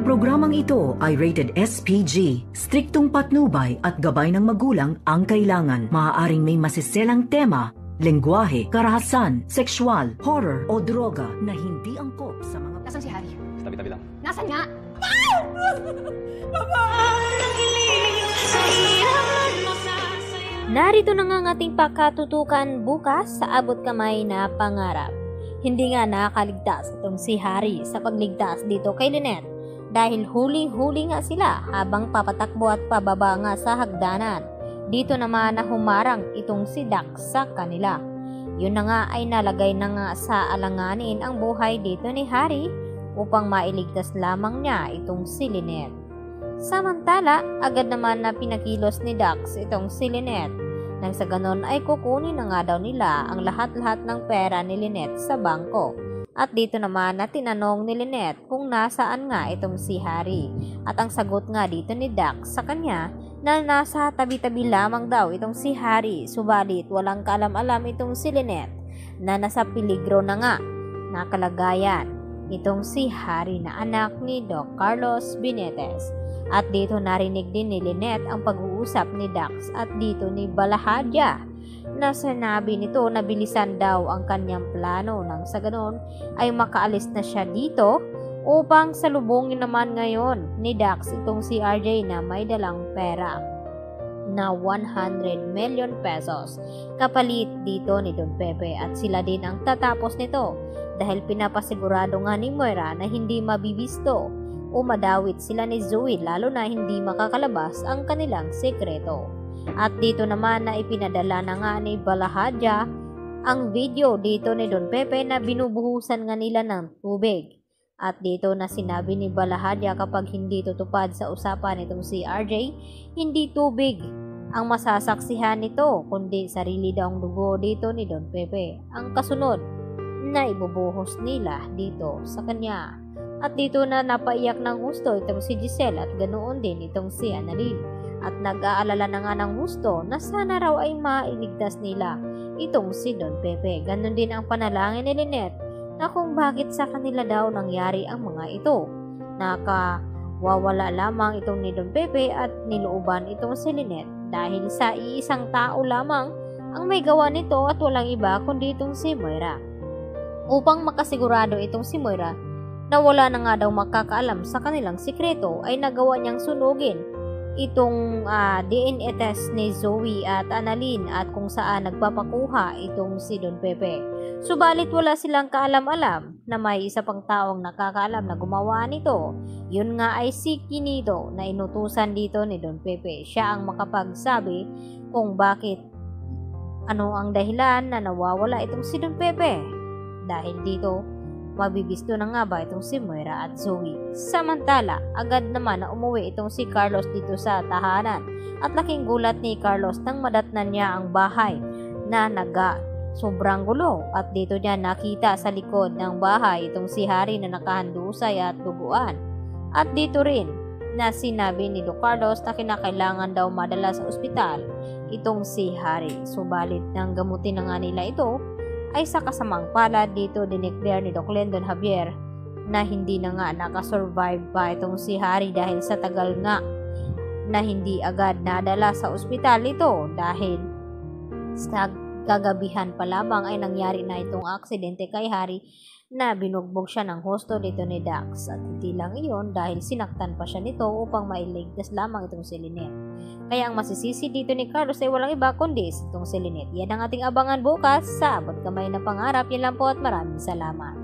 Ang programang ito ay rated SPG. Striktong patnubay at gabay ng magulang ang kailangan. Maaaring may masiselang tema, lengguwahe, karahasan, sexual, horror o droga na hindi angkop sa mga... Nasaan si Harry? Sa tabi-tabi lang. Nasaan nga? Narito na nga ang ating pakatutukan bukas sa abot kamay na pangarap. Hindi nga nakakaligtas itong si Harry sa pagligtas dito kay Lynette dahil huling-huli nga sila habang papatakbo at pababa nga sa hagdanan. Dito naman na humarang itong si Dax sa kanila. Yun na nga ay nalagay na nga sa alanganin ang buhay dito ni Harry upang mailigtas lamang niya itong si Lynette. Samantala, agad naman na pinakilos ni Dax itong si Lynette. Nang sa ganon ay kukunin na nga daw nila ang lahat-lahat ng pera ni Lynette sa bangko. At dito naman na tinanong ni Lynette kung nasaan nga itong si Harry. At ang sagot nga dito ni Dax sa kanya na nasa tabi-tabi lamang daw itong si Harry. Subalit walang kaalam-alam itong si Lynette na nasa peligro na nga na kalagayan itong si Harry na anak ni Doc Carlos Benitez. At dito narinig din ni Lynette ang pag-uusap ni Dax at dito ni Balahadja na sinabi nito na bilisan daw ang kanyang plano nang sa ganon ay makaalis na siya dito upang salubungin naman ngayon ni Dax itong si RJ na may dalang pera na 100 million pesos kapalit dito ni Don Pepe at sila din ang tatapos nito dahil pinapasigurado nga ni Moira na hindi mabibisto o madawit sila ni Zoe lalo na hindi makakalabas ang kanilang sekreto. At dito naman na ipinadala na nga ni Balahadja ang video dito ni Don Pepe na binubuhusan nga nila ng tubig. At dito na sinabi ni Balahadja kapag hindi tutupad sa usapan itong si RJ, hindi tubig ang masasaksihan nito kundi sarili daw ang dugo dito ni Don Pepe. Ang kasunod na ibubuhos nila dito sa kanya. At dito na napaiyak ng gusto itong si Giselle at ganoon din itong si Annalyn. At nag-aalala na nga ng gusto na sana raw ay mailigtas nila itong si Don Pepe. Ganon din ang panalangin ni Lynette na kung bakit sa kanila daw nangyari ang mga ito. Nakawawala lamang itong ni Don Pepe at nilooban itong si Lynette dahil sa iisang tao lamang ang may gawa nito at walang iba kundi itong si Moira. Upang makasigurado itong si Moira na wala na nga daw makakaalam sa kanilang sikreto ay nagawa niyang sunugin itong DNA test ni Zoe at Annalyn at kung saan nagpapakuha itong si Don Pepe. Subalit wala silang kaalam-alam na may isa pang taong nakakaalam na gumawa nito. Yun nga ay si Quinito na inutusan dito ni Don Pepe. Siya ang makapagsabi kung bakit ano ang dahilan na nawawala itong si Don Pepe. Dahil dito mabibisto na nga ba itong si Moira at Zoe. Samantala, agad naman na umuwi itong si Carlos dito sa tahanan at laking gulat ni Carlos nang madatnan niya ang bahay na sobrang gulo at dito niya nakita sa likod ng bahay itong si Harry na nakahandusay at duguan. At dito rin na sinabi ni Doc Carlos na kinakailangan daw madala sa ospital itong si Harry. Subalit nang gamutin na nga nila ito ay sa kasamang palad dito dineclare ni Doc Lendon Javier na hindi na nga nakasurvive pa itong si Harry dahil sa tagal nga na hindi agad nadala sa ospital ito dahil sa kagabihan pa lamang ay nangyari na itong aksidente kay Harry na binugbog siya ng husto dito ni Dax at hindi lang iyon dahil sinaktan pa siya nito upang mailigtas lamang itong si Lynette. Kaya ang masisisi dito ni Carlos ay walang iba kundi itong si Lynette. Yan ang ating abangan bukas sa Abot Kamay na Pangarap. Yan lang po at maraming salamat.